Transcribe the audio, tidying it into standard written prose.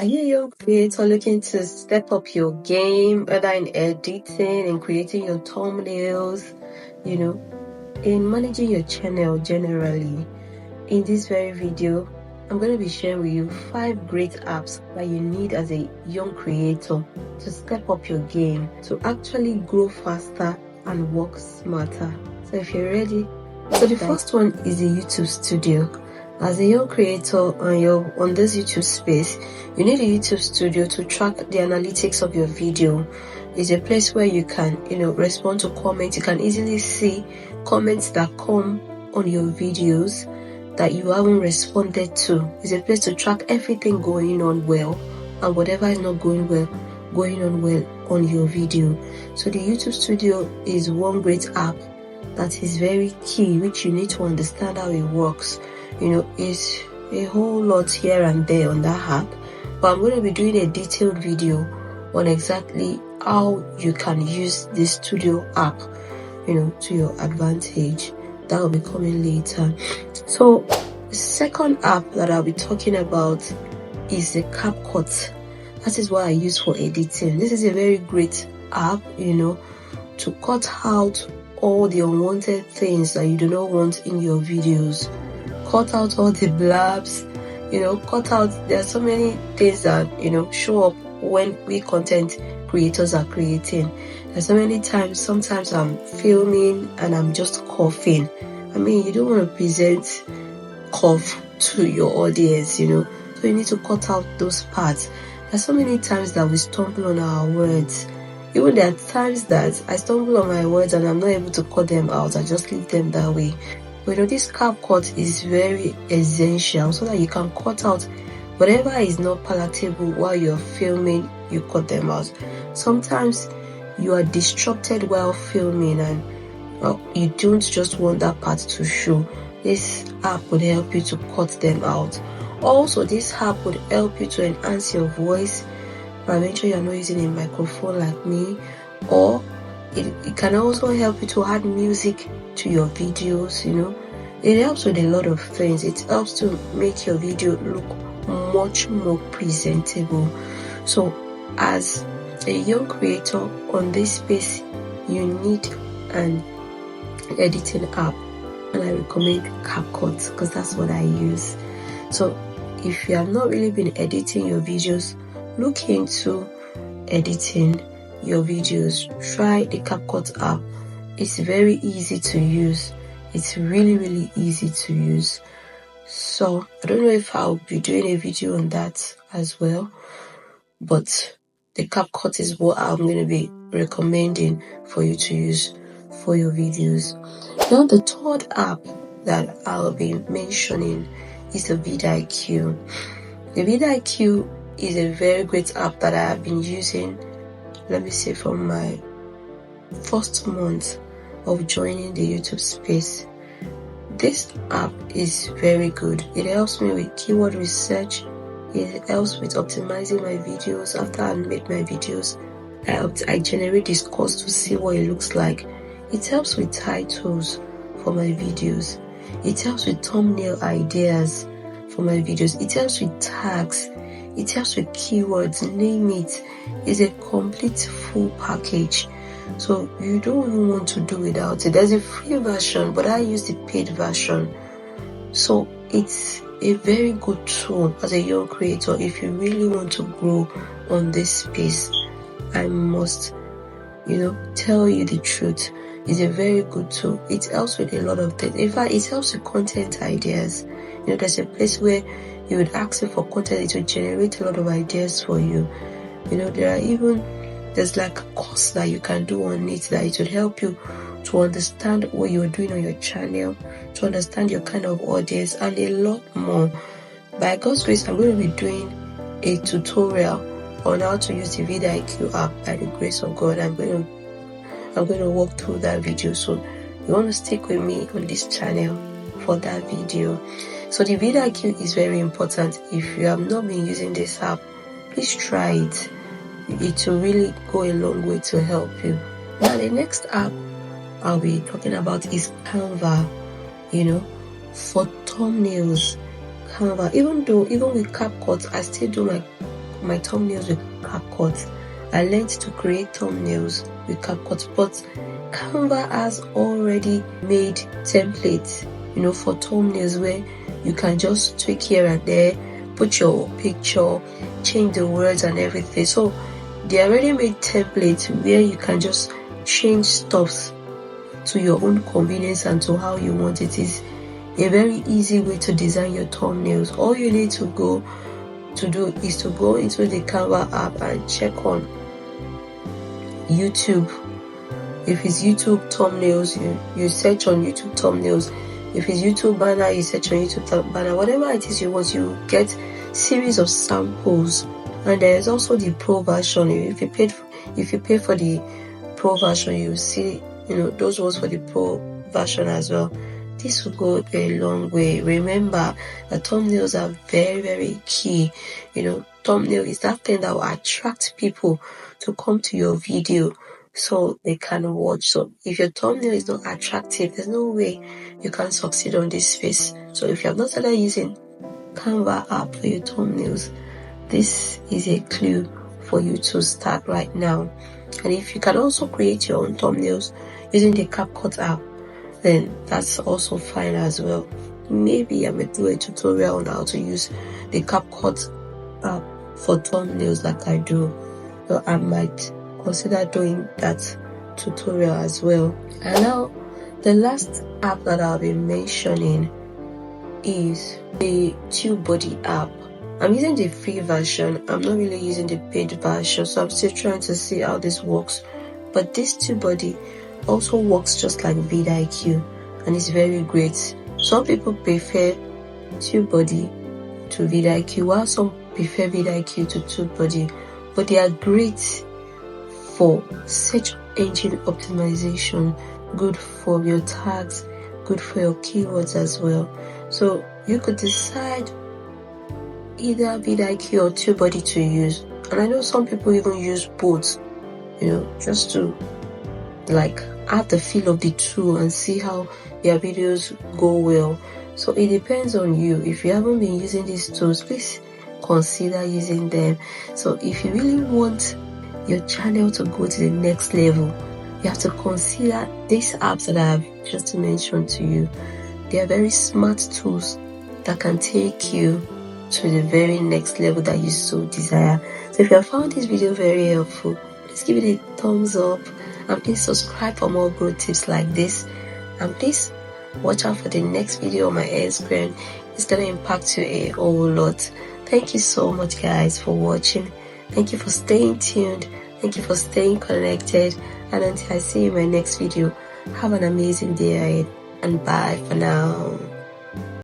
Are you a young creator looking to step up your game, whether in editing and creating your thumbnails, in managing your channel generally? In this very video, I'm going to be sharing with you 5 great apps that you need as a young creator to step up your game, to actually grow faster and work smarter. So if you're ready, so the first one is the YouTube Studio. As a young creator on this YouTube space, you need a YouTube Studio to track the analytics of your video. It's a place where you can, respond to comments. You can easily see comments that come on your videos that you haven't responded to. It's a place to track everything going on well and whatever is not going on well on your video. So the YouTube Studio is one great app that is very key, which you need to understand how it works. It's a whole lot here and there on that app, but I'm going to be doing a detailed video on exactly how you can use this Studio app, to your advantage. That will be coming later. So the second app that I'll be talking about is the CapCut. That is what I use for editing. This is a very great app, to cut out all the unwanted things that you do not want in your videos. Cut out all the blabs, there are so many things that, show up when we content creators are creating. There's so many times, sometimes I'm filming and I'm just coughing. You don't want to present cough to your audience, so you need to cut out those parts. There's so many times that we stumble on our words. Even there are times that I stumble on my words and I'm not able to cut them out. I just leave them that way. But this CapCut is very essential so that you can cut out whatever is not palatable while you're filming. You cut them out. Sometimes you are distracted while filming and you don't just want that part to show. This app would help you to cut them out. Also, this app would help you to enhance your voice. But make sure you're not using a microphone like me, or it can also help you to add music to your videos. It helps with a lot of things. It helps to make your video look much more presentable. So as a young creator on this space, you need an editing app, and I recommend CapCut because that's what I use. So if you have not really been editing your videos, look into editing your videos. Try the CapCut app. It's very easy to use. It's really, really easy to use. So I don't know if I'll be doing a video on that as well, but the CapCut is what I'm going to be recommending for you to use for your videos. Now the third app that I'll be mentioning is the vidIQ. The vidIQ is a very great app that I have been using, let me say, from my first month of joining the YouTube space. This app is very good. It helps me with keyword research. It helps with optimizing my videos. After I make my videos, I generate this course to see what it looks like. It helps with titles for my videos. It helps with thumbnail ideas for my videos. It helps with tags. It helps with keywords, name it. It's a complete full package. So you don't even want to do without it. There's a free version, but I use the paid version. So it's a very good tool as a young creator. If you really want to grow on this space, I must, tell you the truth. It's a very good tool. It helps with a lot of things. In fact, it helps with content ideas. There's a place where you would ask it for content. It will generate a lot of ideas for you. There's like a course that you can do on it that it will help you to understand what you're doing on your channel, to understand your kind of audience, and a lot more. By God's grace, I'm going to be doing a tutorial on how to use the vidIQ app. By the grace of God, I'm going to walk through that video. So you want to stick with me on this channel for that video. So the vidIQ is very important. If you have not been using this app, please try it. It will really go a long way to help you. Now the next app I'll be talking about is Canva. For thumbnails. Canva, even with CapCut, I still do my my thumbnails with CapCut. I learned to create thumbnails with CapCut, but Canva has already made templates, for thumbnails where you can just tweak here and there, put your picture, change the words and everything. So they already made templates where you can just change stuff to your own convenience and to how you want it. Is a very easy way to design your thumbnails. All you need to do is to go into the Canva app and check on YouTube. If it's YouTube thumbnails, you search on YouTube thumbnails. If it's YouTube banner, you search on YouTube banner. Whatever it is you want, you get series of samples. And there's also the pro version. If you pay for the pro version, you see those ones for the pro version as well. This will go a long way. Remember, the thumbnails are very, very key. Thumbnail is that thing that will attract people to come to your video so they can watch. So if your thumbnail is not attractive, there's no way you can succeed on this space. So if you have not started using Canva app for your thumbnails, this is a clue for you to start right now. And if you can also create your own thumbnails using the CapCut app, then that's also fine as well. Maybe I may do a tutorial on how to use the CapCut app for thumbnails like I do. So I might consider doing that tutorial as well. And now the last app that I'll be mentioning is the TubeBuddy app. I'm using the free version. I'm not really using the paid version, so I'm still trying to see how this works. But this TubeBuddy also works just like vidIQ, and it's very great. Some people prefer TubeBuddy to vidIQ, while some prefer vidIQ to TubeBuddy, but they are great for search engine optimization, good for your tags, good for your keywords as well. So you could decide either vidIQ or TubeBuddy to use. And I know some people even use both, just to add the feel of the two and see how their videos go well. So it depends on you. If you haven't been using these tools, please consider using them. So if you really want your channel to go to the next level, you have to consider these apps that I have just mentioned to you. They are very smart tools that can take you to the very next level that you so desire. So if you have found this video very helpful, please give it a thumbs up and please subscribe for more growth tips like this. And please watch out for the next video on my end screen. It's going to impact you a whole lot. Thank you so much guys for watching. Thank you for staying tuned. Thank you for staying connected. And until I see you in my next video, have an amazing day ahead and bye for now.